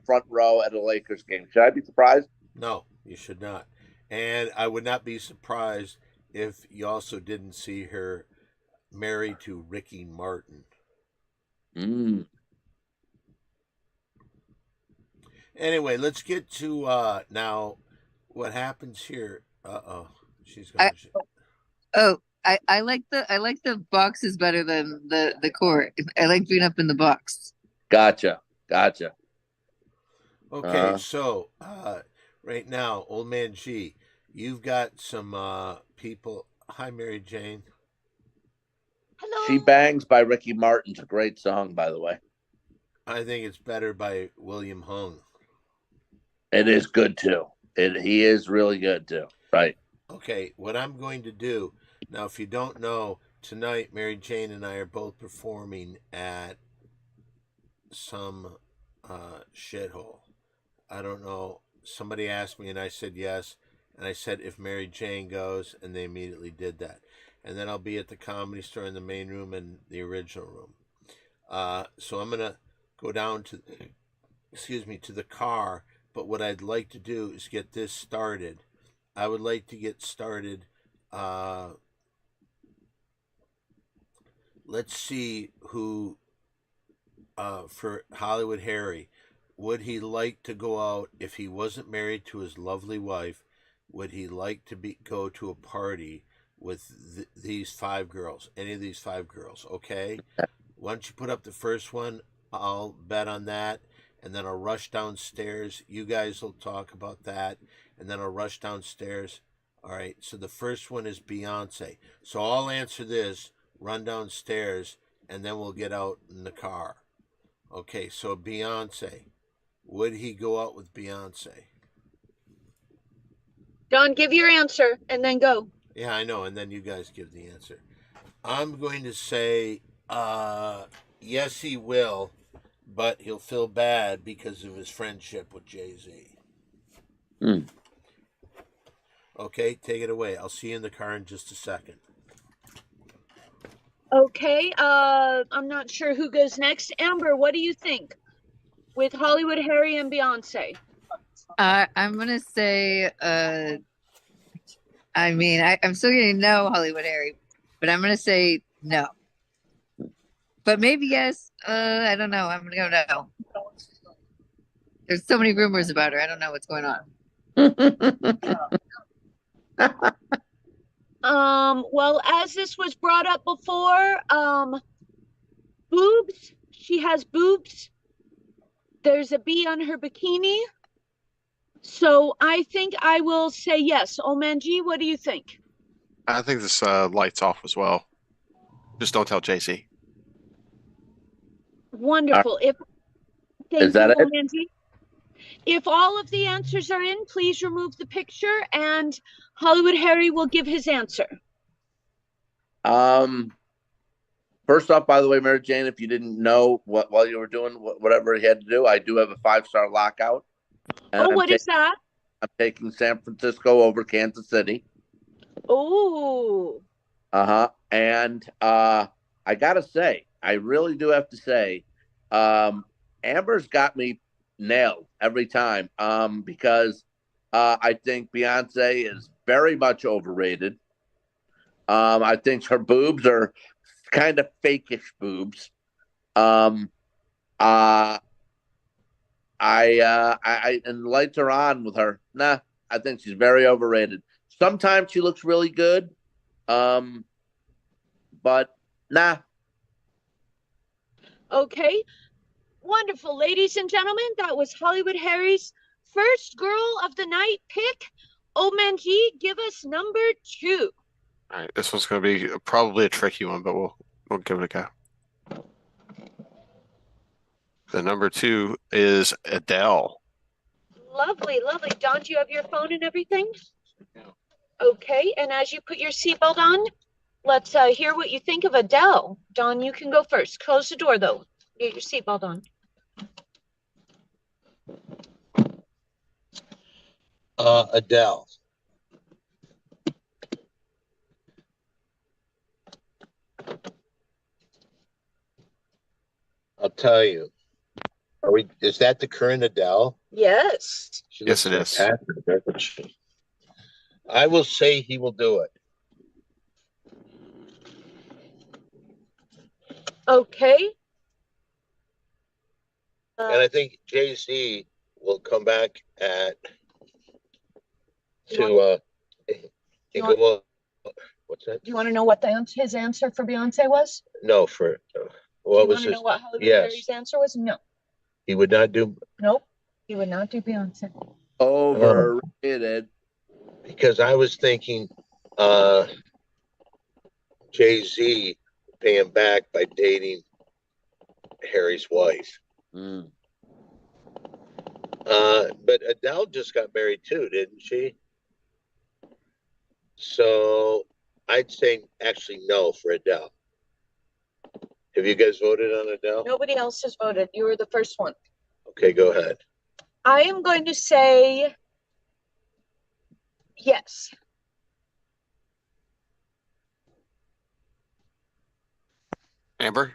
front row at a Lakers game? Should I be surprised? No, you should not. And I would not be surprised if you also didn't see her married to Ricky Martin. Mm. Anyway, let's get to now what happens here. She's going to. Oh, I like the boxes better than the court. I like being up in the box. Gotcha. Okay, so right now, Old Man G, you've got some people. Hi, Mary Jane. Hello. She Bangs by Ricky Martin's a great song, by the way. I think it's better by William Hung. It is good too. He is really good too. Right. Okay, what I'm going to do now, if you don't know, tonight Mary Jane and I are both performing at some shithole. I don't know. Somebody asked me and I said yes. And I said if Mary Jane goes, and they immediately did that. And then I'll be at the Comedy Store in the main room and the original room. So I'm going to go down to the car. But what I'd like to do is get this started. I would like to get started. Let's see who, for Hollywood Harry, would he like to go out if he wasn't married to his lovely wife? Would he like to go to a party with these 5 girls? Any of these 5 girls? Okay. Once you put up the first one, I'll bet on that. And then I'll rush downstairs. You guys will talk about that. And then I'll rush downstairs. All right. So the first one is Beyonce. So I'll answer this, run downstairs, and then we'll get out in the car. Okay. So Beyonce. Would he go out with Beyonce? Don, give your answer and then go. Yeah, I know. And then you guys give the answer. I'm going to say yes, he will. But he'll feel bad because of his friendship with Jay-Z. Okay, take it away. I'll see you in the car in just a second. Okay, I'm not sure who goes next. Amber, what do you think with Hollywood Harry and Beyonce? I'm gonna say, I'm still gonna no Hollywood Harry, but I'm gonna say no. But maybe yes. I don't know. I'm gonna go no. There's so many rumors about her. I don't know what's going on. Well, as this was brought up before, boobs. She has boobs. There's a bee on her bikini. So I think I will say yes. Old Man G, what do you think? I think this lights off as well. Just don't tell JC. Wonderful. Is that it? Old Man G. If all of the answers are in, please remove the picture and Hollywood Harry will give his answer. First off, by the way, Mary Jane, if you didn't know while you were doing whatever he had to do, I do have a 5-star lockout. And what is that? I'm taking San Francisco over Kansas City. Oh. And I gotta say, I really do have to say, Amber's got me nailed every time. Because I think Beyonce is very much overrated. I think her boobs are kind of fakeish boobs. And lights are on with her. Nah, I think she's very overrated. Sometimes she looks really good. But nah. Okay. Wonderful, ladies and gentlemen. That was Hollywood Harry's first girl of the night pick. Old Man G, give us number 2. All right, this one's going to be probably a tricky one, but we'll give it a go. The number 2 is Adele. Lovely, lovely. Don, do you have your phone and everything? Okay, and as you put your seatbelt on, let's hear what you think of Adele. Don, you can go first. Close the door, though. Get your seatbelt on. Adele. I'll tell you. Is that the current Adele? Yes. She Yes, looks it is. fantastic, doesn't she? I will say he will do it. Okay. And I think Jay-Z will come back what's that? Do you want to know what his answer for Beyonce was? No, Do what you was want to his? know what Hollywood Yes. Harry's answer was? No. He would not do, Nope. He would not do Beyonce. Overrated. because I was thinking Jay-Z pay him back by dating Harry's wife. Mm. But Adele just got married too, didn't she? So I'd say actually no for Adele. Have you guys voted on Adele? Nobody else has voted. You were the first one. Okay, go ahead. I am going to say yes. Amber?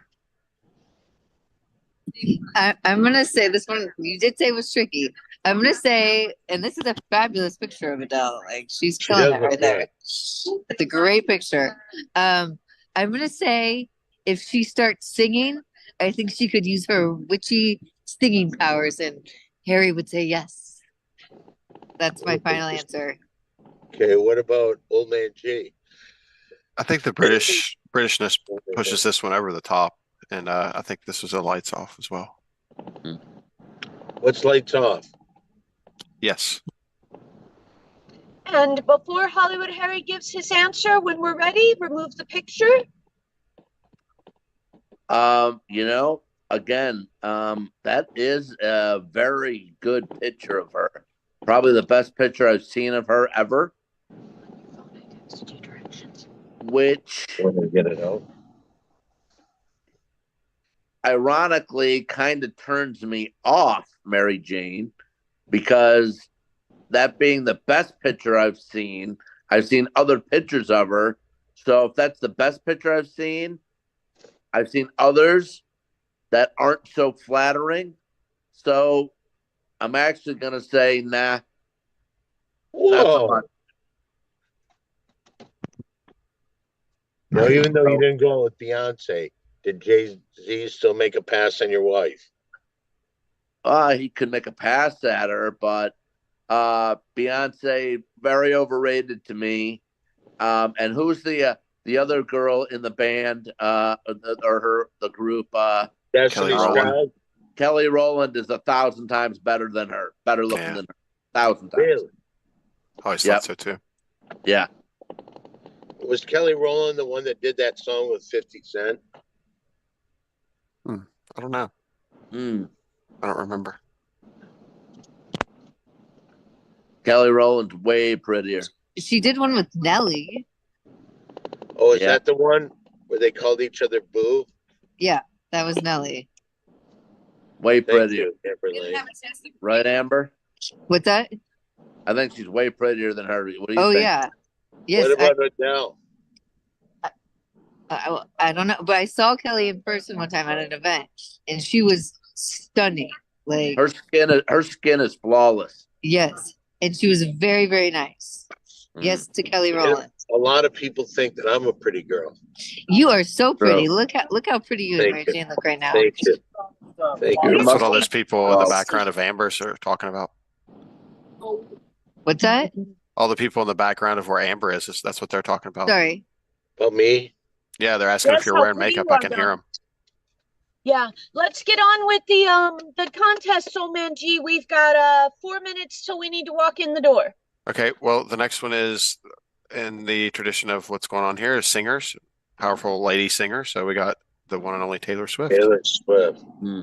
I'm gonna say this one. You did say it was tricky. I'm gonna say, and this is a fabulous picture of Adele. Like she's killing does it look right there. good. It's a great picture. I'm gonna say if she starts singing, I think she could use her witchy singing powers, and Harry would say yes. That's my final answer. Okay, what about Old Man G? I think the Britishness pushes this one over the top, and I think this was a lights off as well. What's lights off? Yes. And before Hollywood Harry gives his answer, when we're ready, remove the picture. Again, that is a very good picture of her. Probably the best picture I've seen of her ever. Which When we get it out. ironically kind of turns me off Mary Jane, because that being the best picture I've seen other pictures of her. So if that's the best picture I've seen others that aren't so flattering. So I'm actually going to say, nah. Not so Whoa. much. Now, even though you didn't go with Beyonce, did Jay-Z still make a pass on your wife? He could make a pass at her, but Beyonce, very overrated to me. And who's the other girl in the band or the group? Destiny's Kelly Rowland. Child? Kelly Rowland is 1,000 times better than her, better looking Yeah. than her, 1,000 times. Really? I always Yep. thought so too. Yeah. Was Kelly Rowland the one that did that song with 50 Cent? I don't know. Mm. I don't remember. Kelly Rowland's way prettier. She did one with Nelly. Oh, is Yeah. that the one where they called each other Boo? Yeah, that was Nelly. Way Thank prettier. you, Kimberly. Right, Amber? What's that? I think she's way prettier than her. What do you Oh think? yeah. Yes, What about Adele? I don't know, but I saw Kelly in person one time at an event, and she was stunning. Like Her skin is flawless. yes, and she was very very nice. Yes to Kelly Rowland. A lot of people think that I'm a pretty girl. You are so pretty. True. Look how pretty you and Thank Mary you. Jane look right now. Thank you. Thank You're you. That's what all musty. those people in the Oh. background of Amber's are talking about. What's that? All the people in the background of where Amber is that's what they're talking about. Sorry. About me? Yeah, they're asking Yes, if you're how wearing pretty makeup. you I are, can Don. hear them. Yeah, let's get on with the contest, Soul Man G. We've got 4 minutes till we need to walk in the door. Okay, well, the next one is in the tradition of what's going on here is singers, powerful lady singer. So we got the one and only Taylor Swift. Taylor Swift. Hmm.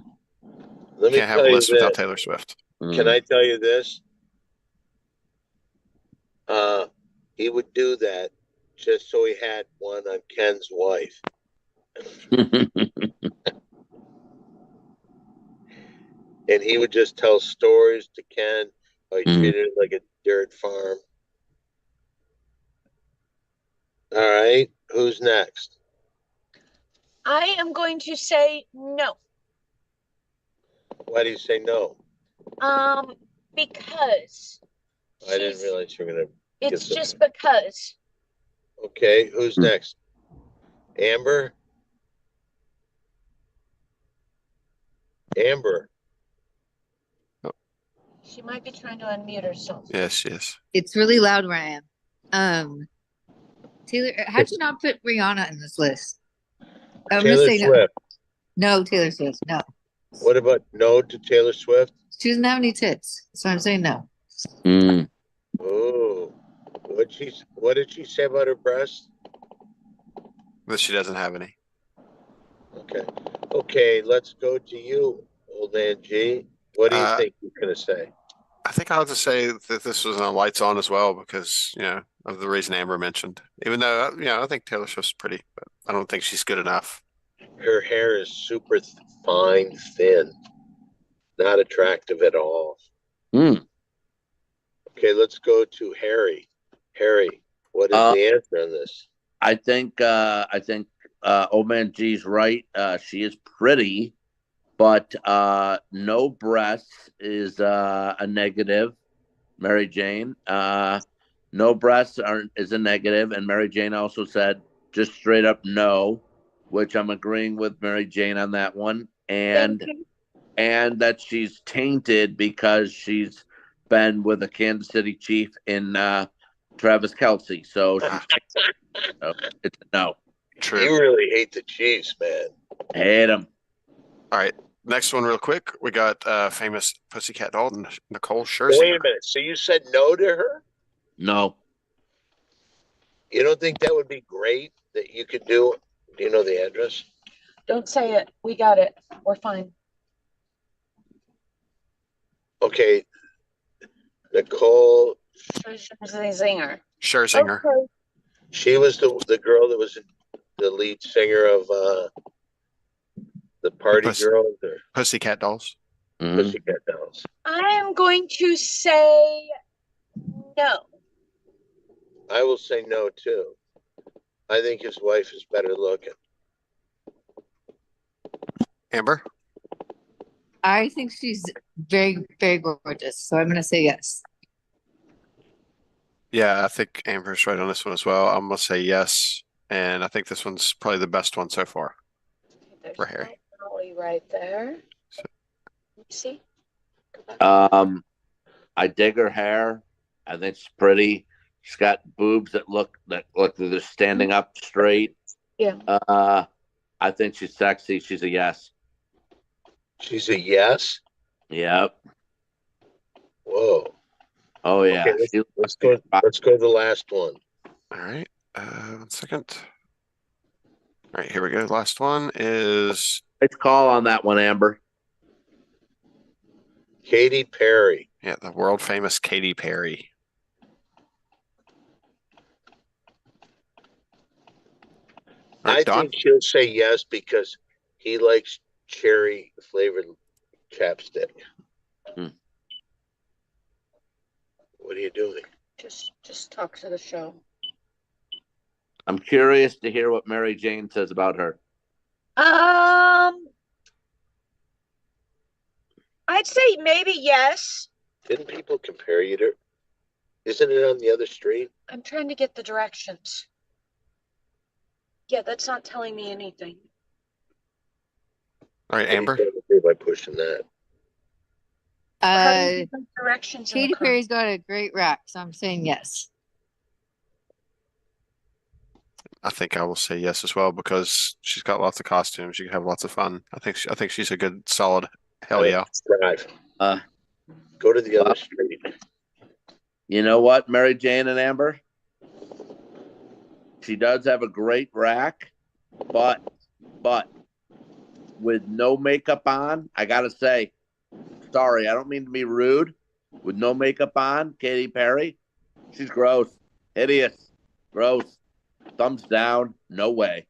Let me Can't have tell a you list without this. Taylor Swift. Can I tell you this? He would do that just so he had one on Ken's wife. And he would just tell stories to Ken how he treated it like a dirt farm. All right, who's next? I am going to say no. Why do you say no? Because I didn't realize you were gonna. it's get just some- because. Okay, who's next? Amber? Amber. She might be trying to unmute herself. Yes, yes. It's really loud where I am. Taylor, how'd you not put Rihanna in this list? I'm gonna Taylor say no. Swift. No, Taylor Swift. No, What about no to Taylor Swift? she doesn't have any tits, so I'm saying no. Oh, what did she say about her breasts? But she doesn't have any. Okay. Okay, let's go to you, old man G. What do you think you're gonna say? I think I'll just say that this was on Lights On as well because, of the reason Amber mentioned. Even though, I think Taylor Swift's pretty, but I don't think she's good enough. Her hair is super fine, thin, not attractive at all. Okay, let's go to Harry. Harry, what is the answer on this? I think Old Man G's right. She is pretty, but no breasts is a negative. Mary Jane. No breasts is a negative, and Mary Jane also said just straight up no, which I'm agreeing with Mary Jane on that one, and that she's tainted because she's been with a Kansas City Chief in Travis Kelce, so it's a no. True. You really hate the Chiefs, man. Hate them. All right. Next one, real quick. We got famous Pussycat Doll, Nicole Scherzinger. Wait a minute. So you said no to her? No. You don't think that would be great that you could do? Do you know the address? Don't say it. We got it. We're fine. Okay. Nicole. Scherzinger. Scherzinger. Okay. She was the girl that was the lead singer of the Party Girls or Pussycat Dolls. Pussycat Dolls. I am going to say no. I will say no too. I think his wife is better looking. Amber? I think she's very, very gorgeous, so I'm gonna say yes. Yeah, I think Amber's right on this one as well. I'm gonna say yes, and I think this one's probably the best one so far. There's For Harry. Molly right there. See? I dig her hair. I think it's pretty. She's got boobs that look like they're standing up straight. Yeah. I think she's sexy. She's a yes. She's a yes. Yep. Whoa. Oh yeah. Okay, let's go to the last one. All right. 1 second. All right, here we go. Last one is Let's call on that one, Amber. Katy Perry. the world famous Katy Perry. All right, I Don? think she'll say yes because he likes cherry flavored chapstick. What are you doing? Just talk to the show. I'm curious to hear what Mary Jane says about her. I'd say maybe yes. Didn't people compare you to her? Isn't it on the other street? I'm trying to get the directions. Yeah, that's not telling me anything. All right, Amber? What are you trying to do by pushing that? How do you get those directions in the Katy car? Perry's got a great rack, so I'm saying yes. I think I will say yes as well because she's got lots of costumes. You can have lots of fun. I think she's a good, solid hell yeah. Drive. Uh, Go to the Well- other street. You know what, Mary Jane and Amber? She does have a great rack, but with no makeup on, I gotta say, sorry, I don't mean to be rude. With no makeup on, Katy Perry, she's gross, hideous, gross. Thumbs down, no way.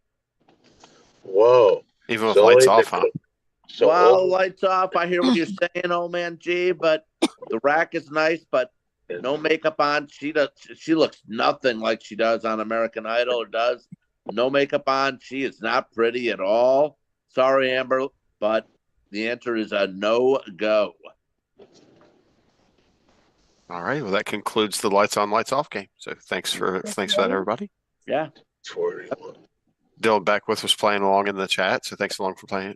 Whoa. Even with So lights only off, huh? So Well, all- lights off. I hear what you're saying, old man G, but the rack is nice, but no makeup on. She looks nothing like she does on American Idol or does. No makeup on. She is not pretty at all. Sorry, Amber, but the answer is a no go. All right. Well, that concludes the lights on, lights off game. So thanks for that, everybody. Yeah. 41. Dylan Beckwith was playing along in the chat, so thanks for playing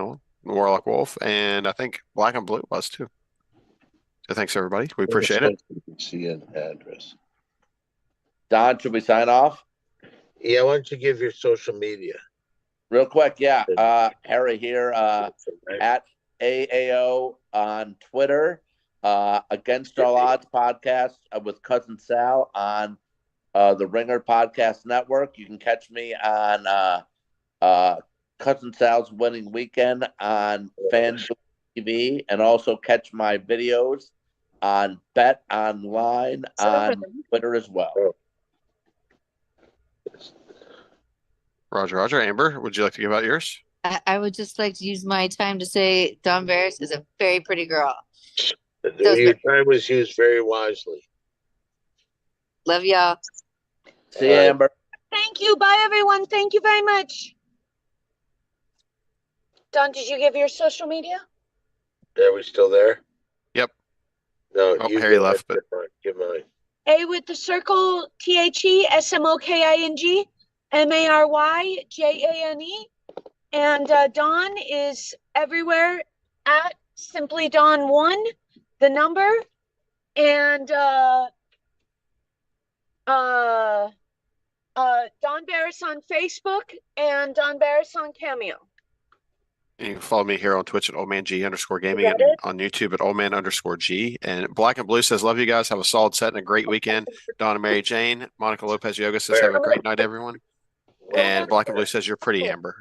along. Warlock Wolf, and I think Black and Blue was too. So thanks everybody. We appreciate it. You can see an address. Don, should we sign off? Yeah, why don't you give your social media? Real quick, yeah. Harry here, at AAO on Twitter, Against All Odds podcast with Cousin Sal on the Ringer Podcast Network. You can catch me on Cousin Sal's Winning Weekend on FanDuel TV, and also catch my videos on Bet Online on Twitter as well. Roger. Amber, would you like to give out yours? I would just like to use my time to say Dawn Barris is a very pretty girl. Your time was used very wisely. Love y'all. See you, Amber. Thank you. Bye, everyone. Thank you very much. Don, did you give your social media? Are we still there? Yep. No, Oh, you Harry go left, ahead. but Give mine. A with the circle, TheSmoking, MaryJane. And Dawn is everywhere at Simply Dawn1, the number. And Dawn Barris on Facebook and Dawn Barris on Cameo. you can follow me here on Twitch at oldmang_gaming Got and it. on YouTube at oldman_G. And Black and Blue says, love you guys. Have a solid set and a great weekend. Don and Mary Jane. Monica Lopez Yoga says, have a great night, everyone. And Black and Blue says, you're pretty, Amber.